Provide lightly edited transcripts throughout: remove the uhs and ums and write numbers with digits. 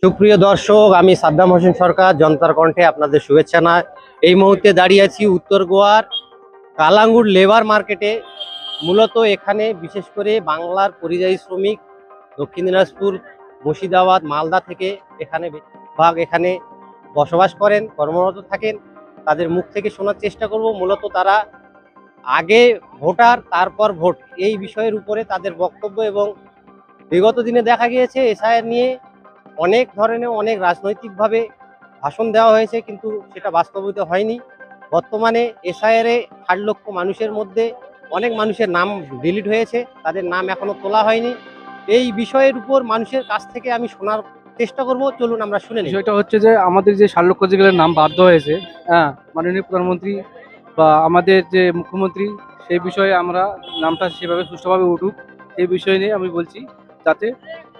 সুপ্রিয় দর্শক, আমি সাদ্দাম হোসেন সরকার জনতার কণ্ঠে আপনাদের শুভেচ্ছা না। এই মুহূর্তে দাঁড়িয়ে আছি উত্তর গোয়ার কালাঙ্গুর লেবার মার্কেটে। মূলত এখানে বিশেষ করে বাংলার পরিযায়ী শ্রমিক দক্ষিণ দিনাজপুর, মুর্শিদাবাদ, মালদা থেকে এখানে এখানে বসবাস করেন, কর্মরত থাকেন। তাদের মুখ থেকে শোনার চেষ্টা করব মূলত তারা আগে ভোটার তারপর ভোট, এই বিষয়ের উপরে তাদের বক্তব্য। এবং বিগত দিনে দেখা গিয়েছে এসআইআর নিয়ে অনেক ধরনের অনেক রাজনৈতিকভাবে ভাষণ দেওয়া হয়েছে, কিন্তু সেটা বাস্তবায়িত হয়নি। বর্তমানে এসআইআরে ৬০ লক্ষ মানুষের মধ্যে অনেক মানুষের নাম ডিলিট হয়েছে, তাদের নাম এখনো তোলা হয়নি। এই বিষয়ের উপর মানুষের কাছ থেকে আমি শোনার চেষ্টা করব, চলুন আমরা শুনে নিই। বিষয়টা হচ্ছে যে আমাদের যে ৬০ লক্ষ যেগুলোর নাম বাধ্য হয়েছে, হ্যাঁ, মাননীয় প্রধানমন্ত্রী বা আমাদের যে মুখ্যমন্ত্রী, সেই বিষয়ে আমরা নামটা সেভাবে সুষ্ঠুভাবে উঠুক, সেই বিষয় নিয়ে আমি বলছি, যাতে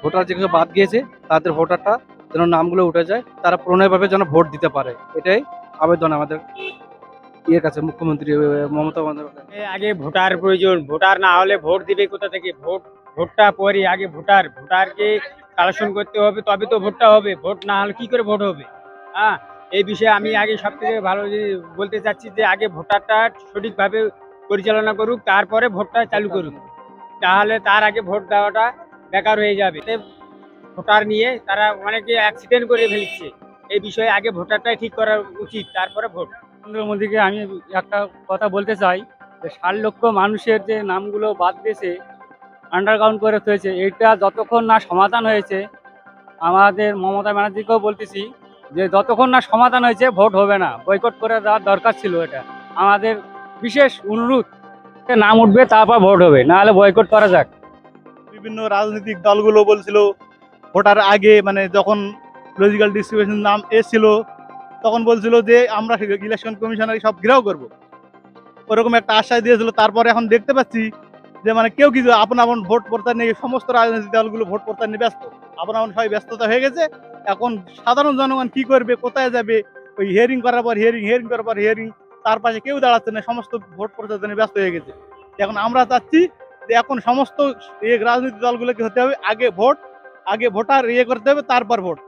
ভোটার যেগুলো বাদ গিয়েছে তাদের ভোটারটা যেন নামগুলো উঠে যায়, তারা প্রণয়ভাবে যেন ভোট দিতে পারে। এটাই আবেদন আমাদের ইয়ের কাছে, মুখ্যমন্ত্রী মমতা বন্দ্যোপাধ্যায়। আগে ভোটার প্রয়োজন, ভোটার না হলে ভোট দিবে কোথা থেকে? ভোটটা পরে, আগে ভোটারকে কালেকশন করতে হবে, তবে তো ভোটটা হবে। ভোট না হলে কি করে ভোট হবে? হ্যাঁ, এই বিষয়ে আমি আগে সব থেকে ভালো যে বলতে চাচ্ছি যে আগে ভোটারটা সঠিকভাবে পরিচালনা করুক, তারপরে ভোটটা চালু করুক। তাহলে তার আগে ভোট দেওয়াটা বেকার হয়ে যাবে। ভোটার নিয়ে তারা অনেকে অ্যাক্সিডেন্ট করে ফেলছে। এই বিষয়ে আগে ভোটারটাই ঠিক করা উচিত, তারপরে ভোট। নরেন্দ্র মোদীকে আমি একটা কথা বলতে চাই, যে ৬০ লক্ষ মানুষের যে নামগুলো বাদ দিয়েছে, আন্ডারগ্রাউন্ড করে হয়েছে, এটা যতক্ষণ না সমাধান হয়েছে, আমাদের মমতা ব্যানার্জিকেও বলতেছি যে যতক্ষণ না সমাধান হয়েছে ভোট হবে না, বয়কট করে দেওয়ার দরকার ছিল। এটা আমাদের বিশেষ অনুরোধ। নাম উঠবে তারপর ভোট হবে, না হলে বয়কট করা যাক। বিভিন্ন রাজনৈতিক দলগুলো বলছিল ভোটার আগে, মানে যখন লজিক্যাল ডিস্ট্রিবিউশন নাম এসেছিল তখন বলছিল যে আমরা ইলেকশন কমিশনার সব ঘেরাও করব, ওরকম একটা আশ্বাস দিয়েছিল। তারপরে এখন দেখতে পাচ্ছি যে মানে কেউ কিছু আপন আপন ভোট প্রত্যাহার নিয়ে, সমস্ত রাজনৈতিক দলগুলো ভোট প্রত্যাহার নিয়ে ব্যস্ত, আপন আপন সবাই ব্যস্ততা হয়ে গেছে। এখন সাধারণ জনগণ কি করবে, কোথায় যাবে? ওই হিয়ারিং করার পর হিয়ারিং করার পর হিয়ারিং, তার পাশে কেউ দাঁড়াচ্ছে না, সমস্ত ভোট প্রত্যাহার নিয়ে ব্যস্ত হয়ে গেছে। এখন আমরা চাচ্ছি যে এখন সমস্ত রাজনৈতিক দলগুলোকে হতে হবে আগে ভোট, আগে ভোটার করতে হবে, তারপর ভোট।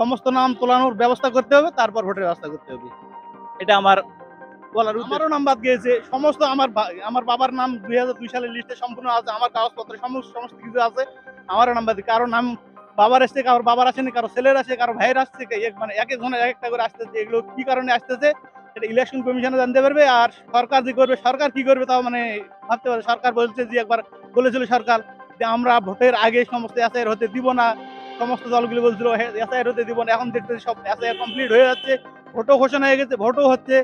সমস্ত নাম তোলানোর ব্যবস্থা করতে হবে, তারপর ভোটের ব্যবস্থা করতে হবে। এটা আমার বলার উদ্দেশ্য। আমারও নাম বাদ গিয়েছে, সমস্ত আমার বাবার নাম 2002 সালের লিস্টে সম্পূর্ণ আছে, আমার কাগজপত্রে সমস্ত কিছু আছে। আমারও নাম বাদ, কারো নাম বাবার আসছে, কারোর বাবার আসেনি, কারো ছেলের আসে, কারো ভাইয়ের আসছে, মানে এক একজনের এক একটা করে আসতেছে। এগুলো কি কারণে আসতেছে এটা ইলেকশন কমিশনে জানতে পারবে। আর সরকার যে করবে, সরকার কি করবে তাও মানে ভাবতে পারে। সরকার বলছে যে একবার বলেছিল সরকার যে আমরা ভোটের আগে সমস্ত এসআইআর হতে দিব না, সমস্ত দলগুলো বলছিল এসআইআর হতে দিব না। এখন দেখতেছি সব এসআইআর কমপ্লিট হয়ে যাচ্ছে, ভোটও ঘোষণা হয়ে গেছে, ভোটও হচ্ছে।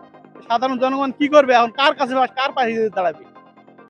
সাধারণ জনগণ কি করবে এখন? কার কাছে কার পাশে দাঁড়াবে?